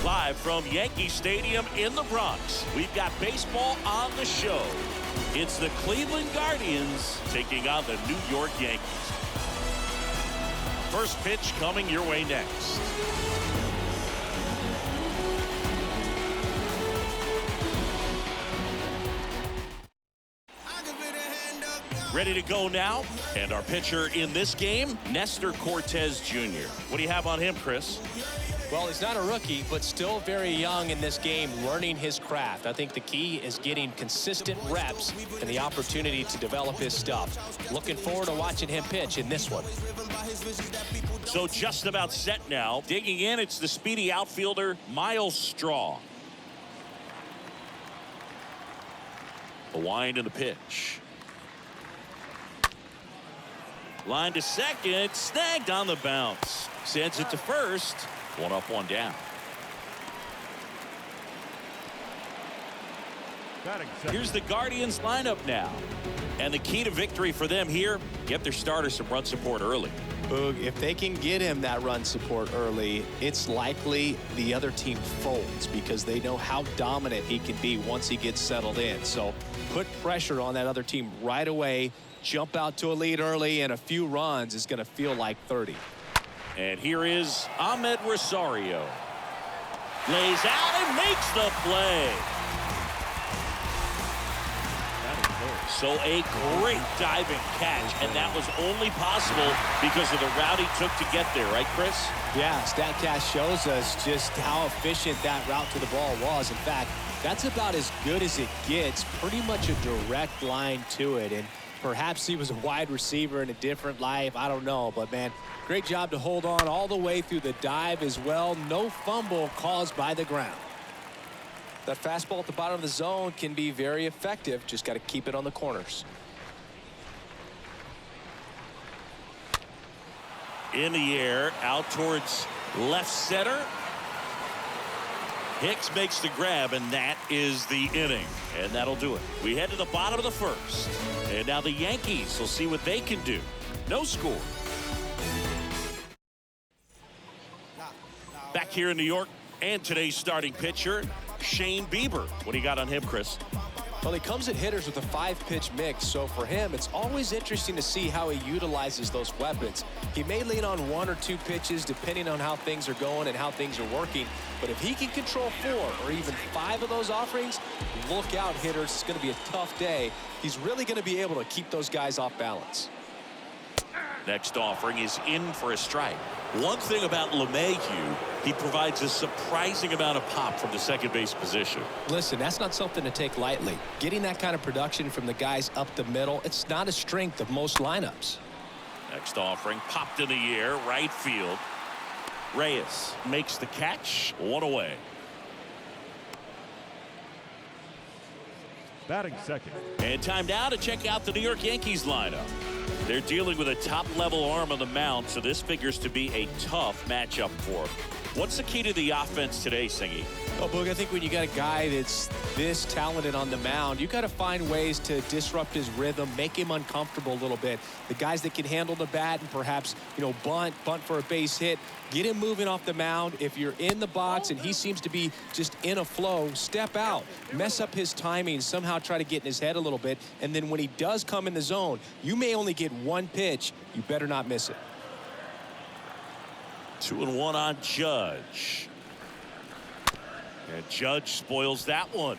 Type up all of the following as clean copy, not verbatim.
Live from Yankee Stadium in the Bronx, we've got baseball on the show. It's the Cleveland Guardians taking on the New York Yankees. First pitch coming your way next. Ready to go now, and our pitcher in this game, Nestor Cortez Jr. What do you have on him, Chris? Well, he's not a rookie, but still very young in this game, learning his craft. I think the key is getting consistent reps and the opportunity to develop his stuff. Looking forward to watching him pitch in this one. So just about set now. Digging in, it's the speedy outfielder, Miles Straw. The wind and the pitch. Line to second, snagged on the bounce. Sends it to first. One up, one down. Here's the Guardians lineup now. And the key to victory for them here, get their starter some run support early. Boog, if they can get him that run support early, it's likely the other team folds because they know how dominant he can be once he gets settled in. So put pressure on that other team right away. Jump out to a lead early, and a few runs is going to feel like 30. And here is Ahmed Rosario. Lays out and makes the play. So a great diving catch, and that was only possible because of the route he took to get there, right, Chris? Yeah, StatCast shows us just how efficient that route to the ball was. In fact, that's about as good as it gets, pretty much a direct line to it. And perhaps he was a wide receiver in a different life. I don't know. But, man, great job to hold on all the way through the dive as well. No fumble caused by the ground. That fastball at the bottom of the zone can be very effective. Just got to keep it on the corners. In the air, out towards left center. Hicks makes the grab, and that is the inning. And that'll do it. We head to the bottom of the first. And now the Yankees will see what they can do. No score. Back here in New York, and today's starting pitcher, Shane Bieber. What do you got on him, Chris? Well, he comes at hitters with a 5-pitch mix, so for him, it's always interesting to see how he utilizes those weapons. He may lean on 1 or 2 pitches depending on how things are going and how things are working, but if he can control 4 or even 5 of those offerings, look out, hitters. It's going to be a tough day. He's really going to be able to keep those guys off balance. Next offering is in for a strike. One thing about LeMahieu, he provides a surprising amount of pop from the second base position. Listen, that's not something to take lightly. Getting that kind of production from the guys up the middle, it's not a strength of most lineups. Next offering popped in the air, right field. Reyes makes the catch, one away. Batting second. And time now to check out the New York Yankees lineup. They're dealing with a top-level arm on the mound, so this figures to be a tough matchup for them. What's the key to the offense today, Singy? Well, Boog, I think when you got a guy that's this talented on the mound, you got to find ways to disrupt his rhythm, make him uncomfortable a little bit. The guys that can handle the bat and perhaps, bunt for a base hit, get him moving off the mound. If you're in the box and he seems to be just in a flow, step out, mess up his timing, somehow try to get in his head a little bit. And then when he does come in the zone, you may only get 1 pitch. You better not miss it. 2-1 on Judge. And Judge spoils that one.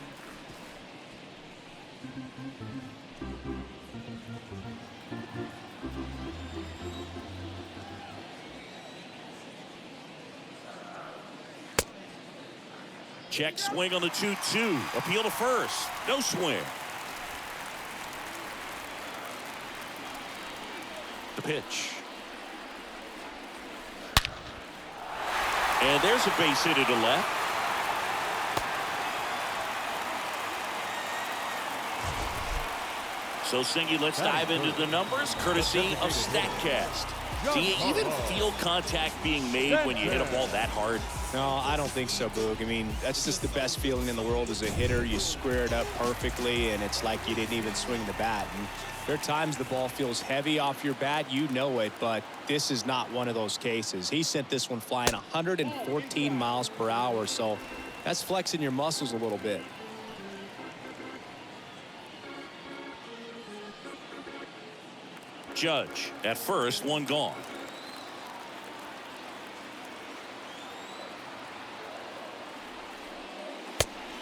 Check swing on the 2-2. Appeal to first. No swing. The pitch. And there's a base hit to left. So, Singy, let's dive into the numbers, courtesy of StatCast. Do you even feel contact being made when you hit a ball that hard? No, I don't think so, Boog. I mean, that's just the best feeling in the world as a hitter. You square it up perfectly, and it's like you didn't even swing the bat. And there are times the ball feels heavy off your bat. You know it, but this is not one of those cases. He sent this one flying 114 miles per hour, so that's flexing your muscles a little bit. Judge at first, one gone.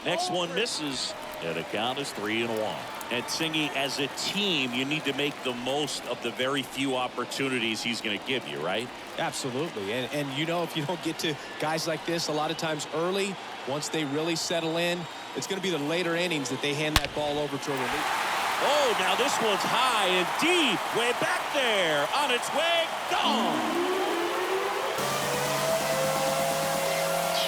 Next one misses, and the count is 3-1. And Singy, as a team, you need to make the most of the very few opportunities he's going to give you, right? Absolutely. And you know, if you don't get to guys like this a lot of times early, once they really settle in, it's going to be the later innings that they hand that ball over to a relief. Oh, now this one's high and deep, way back there, on its way, gone.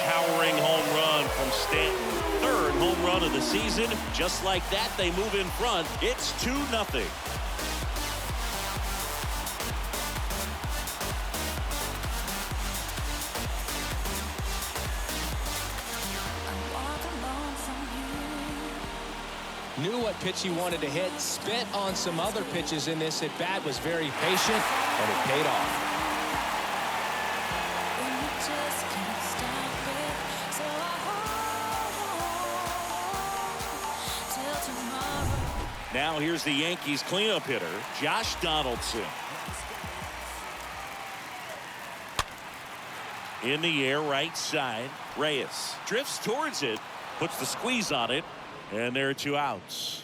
Towering home run from Stanton. Third home run of the season. Just like that, they move in front. It's 2-0. Knew what pitch he wanted to hit, spit on some other pitches in this at bat, was very patient, and it paid off. Now here's the Yankees cleanup hitter, Josh Donaldson. In the air, right side, Reyes drifts towards it, puts the squeeze on it, and there are 2 outs.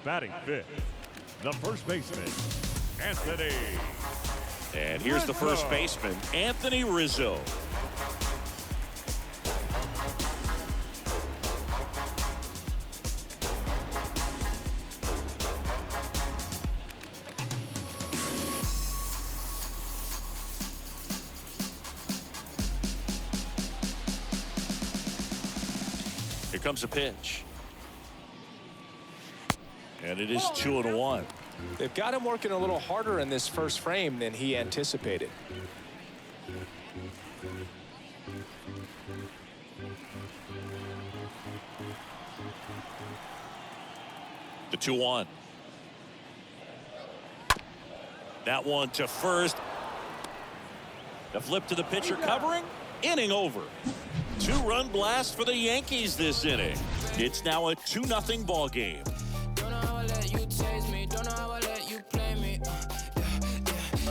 Batting fifth, the first baseman, Anthony. And here's the first baseman, Anthony Rizzo. Here comes a pitch. And it is 2-1. They've got him working a little harder in this first frame than he anticipated. The 2-1. That one to first. The flip to the pitcher covering. Inning over. 2-run blast for the Yankees this inning. It's now a 2-0 ball game. Don't know how I let you taste me. Don't know how I let you play me.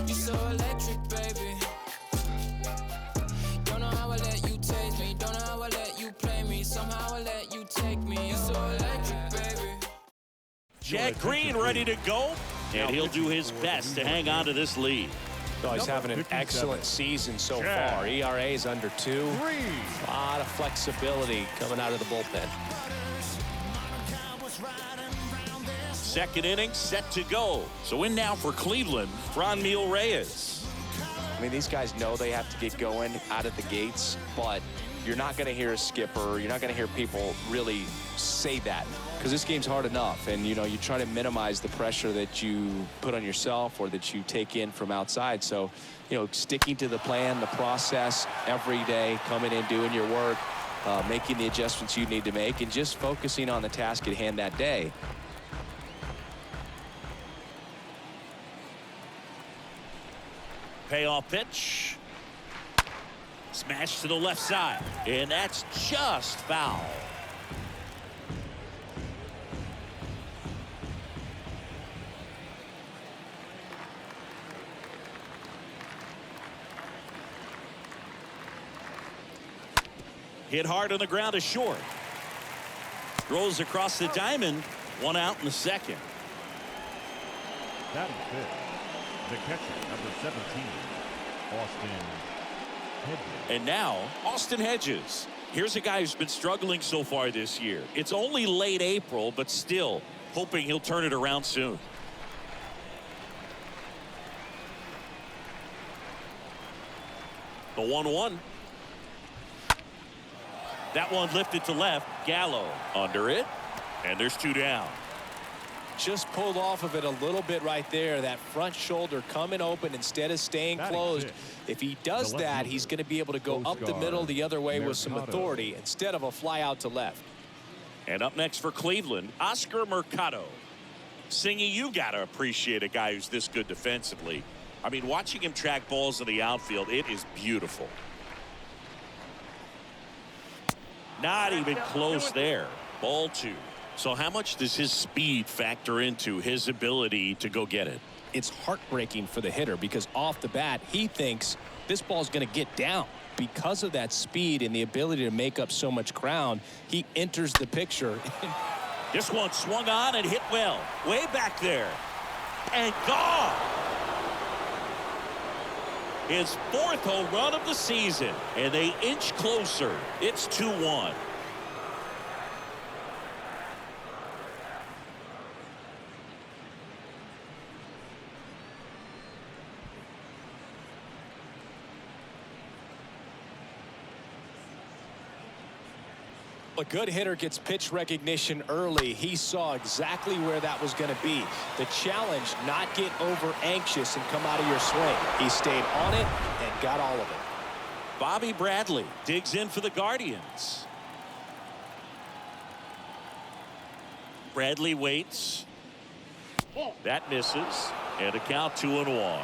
You so electric, baby. Don't know how I let you taste me. Don't know how I let you play me. Somehow I let you take me. You so electric, baby. Jack Green ready to go, and he'll do his best to hang on to this lead. Oh, he's having an excellent season so far. ERA is under 2. A lot of flexibility coming out of the bullpen. Second inning set to go. So in now for Cleveland, Franmil Reyes. I mean, these guys know they have to get going out of the gates, but you're not going to hear a skipper, you're not going to hear people really say that, because this game's hard enough, and you know, you try to minimize the pressure that you put on yourself or that you take in from outside. So, you know, sticking to the plan, the process every day, coming in, doing your work, making the adjustments you need to make, and just focusing on the task at hand that day. Payoff pitch. Smash to the left side, and that's just foul. Hit hard on the ground is short. Rolls across the diamond. 1 out in the second. Batting fifth, the catcher, number 17, Austin Hedges. And now, Austin Hedges. Here's a guy who's been struggling so far this year. It's only late April, but still hoping he'll turn it around soon. The 1-1. That one lifted to left. Gallo under it. And there's 2 down. Just pulled off of it a little bit right there. That front shoulder coming open instead of staying closed. If he does that, he's going to be able to go up the middle the other way with some authority instead of a fly out to left. And up next for Cleveland, Oscar Mercado. Singy, you got to appreciate a guy who's this good defensively. I mean, watching him track balls in the outfield, it is beautiful. Not even close there. Ball 2. So how much does his speed factor into his ability to go get it? It's heartbreaking for the hitter because off the bat, he thinks this ball's going to get down. Because of that speed and the ability to make up so much ground, he enters the picture. This one swung on and hit well. Way back there. And gone. His 4th home run of the season. And they inch closer. It's 2-1. A good hitter gets pitch recognition early. He saw exactly where that was going to be. The challenge, not get over anxious and come out of your swing. He stayed on it and got all of it. Bobby Bradley digs in for the Guardians. Bradley waits. That misses. And a count 2-1.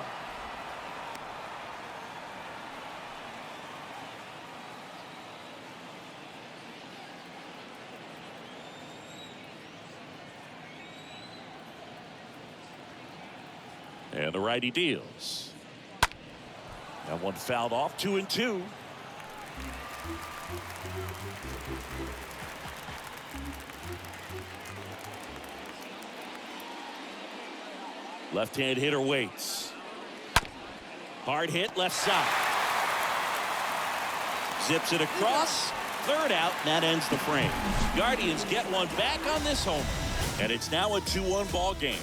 And the righty deals. That one fouled off. 2-2. Left-hand hitter waits. Hard hit left side. Zips it across. 3rd out, and that ends the frame. Guardians get one back on this homer. And it's now a 2-1 ball game.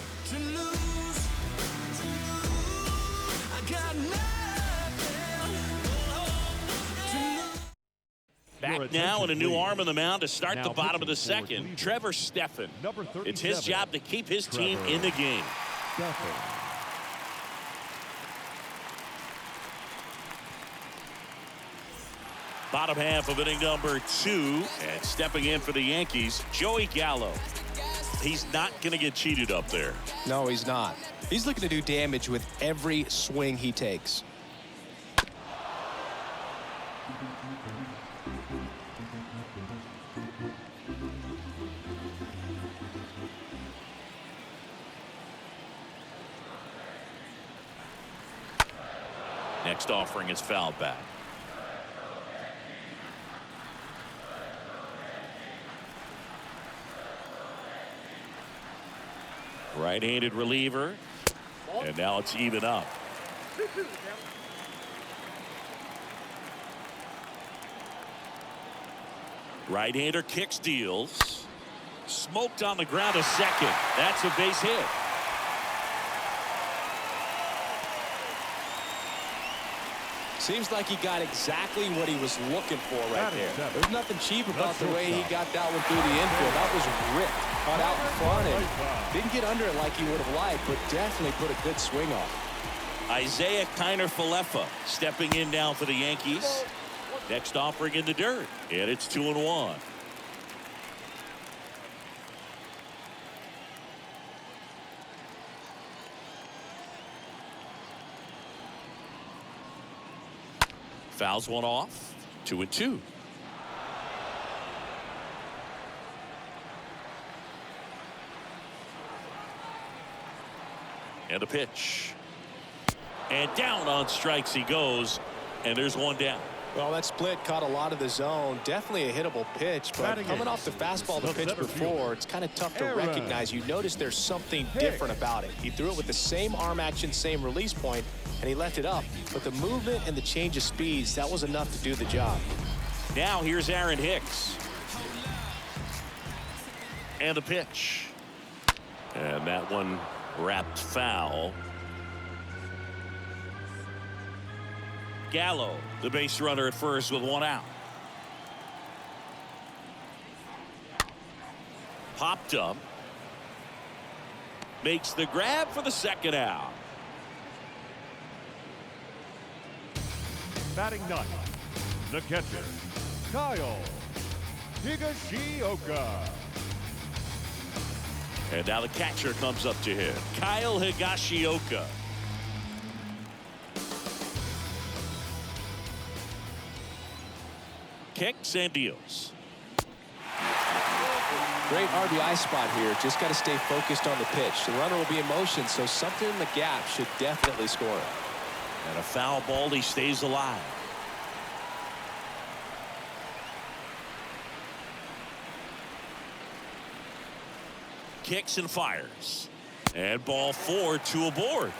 Back now and a new arm on the mound to start the bottom of the 2nd. Trevor Stephan. It's his job to keep his team in the game. Bottom half of inning number 2. And stepping in for the Yankees, Joey Gallo. He's not going to get cheated up there. No, he's not. He's looking to do damage with every swing he takes. Next offering is fouled back. Right-handed reliever. And now it's even up. Right-hander kicks, deals. Smoked on the ground to second. That's a base hit. Seems like he got exactly what he was looking for right there. There's nothing cheap about the way he got that one through the infield. That was ripped, caught out in front, and didn't get under it like he would have liked, but definitely put a good swing on. Isaiah Kiner-Falefa stepping in now for the Yankees. Next offering in the dirt, and it's 2-1. Fouls one off. 2-2. And a pitch. And down on strikes he goes. And there's one down. Well, that split caught a lot of the zone. Definitely a hittable pitch, but coming off the fastball the pitch before, it's kind of tough to recognize. You notice there's something different about it. He threw it with the same arm action, same release point, and he left it up. But the movement and the change of speeds, that was enough to do the job. Now here's Aaron Hicks. And a pitch. And that one wrapped foul. Gallo, the base runner at first with one out. Popped up. makes the grab for the second out. Batting ninth, the catcher, Kyle Higashioka. And now the catcher comes up to him, Kyle Higashioka. Kicks and deals. Great RBI spot here. Just got to stay focused on the pitch. The runner will be in motion, so something in the gap should definitely score it. And a foul ball, he stays alive. Kicks and fires. And ball 4, 2 aboard.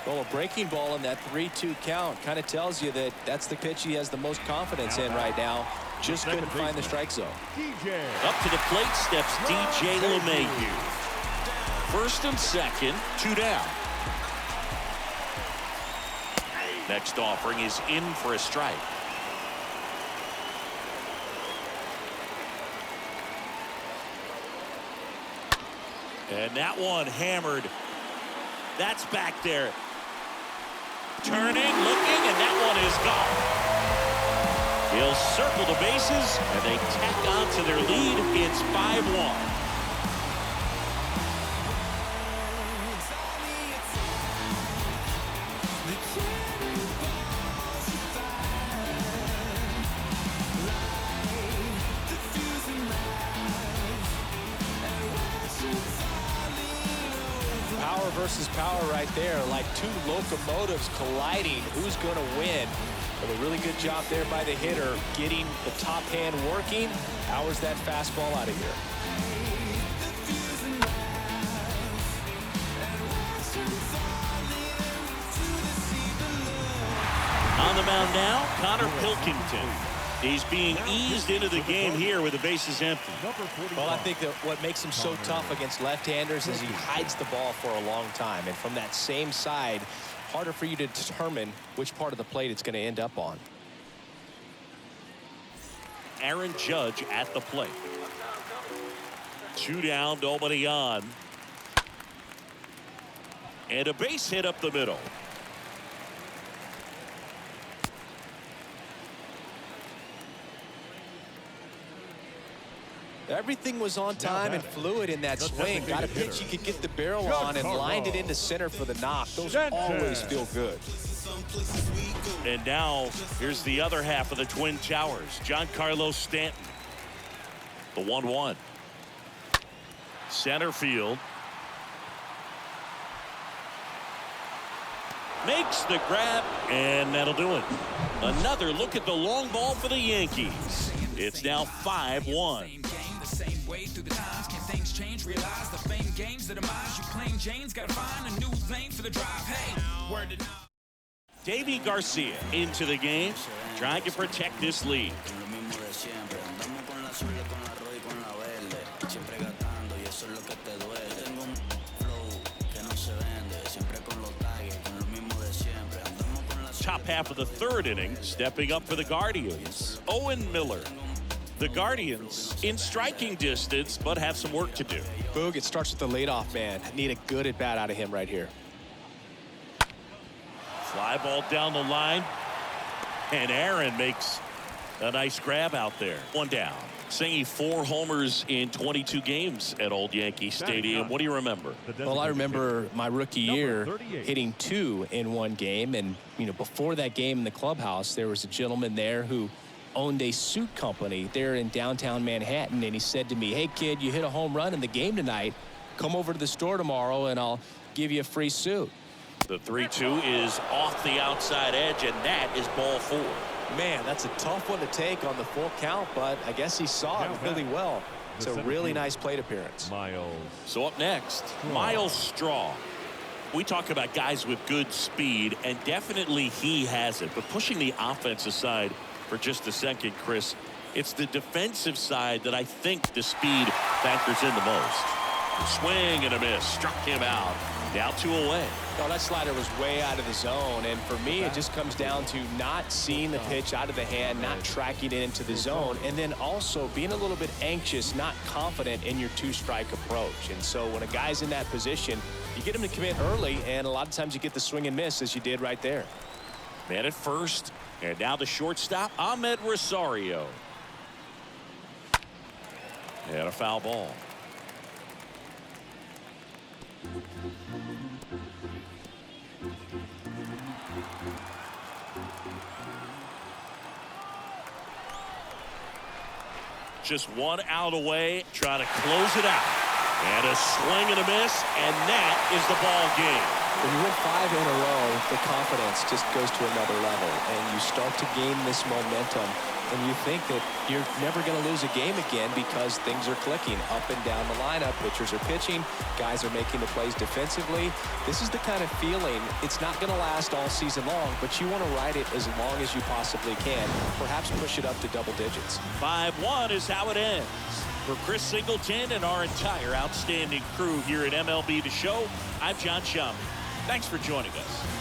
Well, a breaking ball in that 3-2 count kind of tells you that that's the pitch he has the most confidence in right now. Just couldn't find the strike zone. DJ. Up to the plate steps DJ LeMahieu. First and second, 2 down. Next offering is in for a strike. And that one hammered. That's back there. Turning, looking, and that one is gone. He'll circle the bases, and they tack on to their lead. It's 5-1. Power versus power right there, like two locomotives colliding. Who's going to win? But a really good job there by the hitter, getting the top hand working. Powers that fastball out of here. On the mound now, Connor Pilkington. He's being eased into the game here with the bases empty. Well, I think that what makes him so tough against left-handers is he hides the ball for a long time. And from that same side, harder for you to determine which part of the plate it's going to end up on. Aaron Judge at the plate. 2 down, nobody on. And a base hit up the middle. Everything was on time and fluid in that swing. Got a pitch you could get the barrel on and lined it into center for the knock. Those always feel good. And now here's the other half of the Twin Towers. Giancarlo Stanton. The 1-1. Center field. Makes the grab, and that'll do it. Another look at the long ball for the Yankees. It's now 5-1. Way through the times, can things change? Realize the fame games, the demise. You plain Jane's gotta find a new lane for the drive. Hey, word it out. Davy Garcia into the game, trying to protect this lead. Top half of the third inning, stepping up for the Guardians, Owen Miller. The Guardians in striking distance, but have some work to do. Boog, it starts with the leadoff man. Need a good at bat out of him right here. Fly ball down the line, and Aaron makes a nice grab out there. 1 down. Singing 4 homers in 22 games at Old Yankee Stadium. What do you remember? Well, I remember my rookie year hitting 2 in 1 game, and before that game in the clubhouse, there was a gentleman there who owned a suit company there in downtown Manhattan, and he said to me, "Hey kid, you hit a home run in the game tonight. Come over to the store tomorrow and I'll give you a free suit." The 3-2 is off the outside edge, and that is ball 4. Man, that's a tough one to take on the full count, but I guess he saw it really well. It's a really nice plate appearance. So up next, Miles Straw. We talk about guys with good speed, and definitely he has it. But pushing the offense aside for just a second, Chris, it's the defensive side that I think the speed factors in the most. Swing and a miss, struck him out. Now 2 away. Oh, that slider was way out of the zone, and for me, it just comes down to not seeing the pitch out of the hand, not tracking it into the zone, and then also being a little bit anxious, not confident in your two-strike approach. And so when a guy's in that position, you get him to commit early, and a lot of times you get the swing and miss, as you did right there. Man at first, and now the shortstop, Ahmed Rosario. And a foul ball. Just 1 out away, trying to close it out. And a swing and a miss, and that is the ball game. When you win 5 in a row, the confidence just goes to another level, and you start to gain this momentum, and you think that you're never going to lose a game again because things are clicking up and down the lineup. Pitchers are pitching, guys are making the plays defensively. This is the kind of feeling, it's not going to last all season long, but you want to ride it as long as you possibly can, perhaps push it up to double digits. 5-1 is how it ends. For Chris Singleton and our entire outstanding crew here at MLB The Show, I'm John Shammy. Thanks for joining us.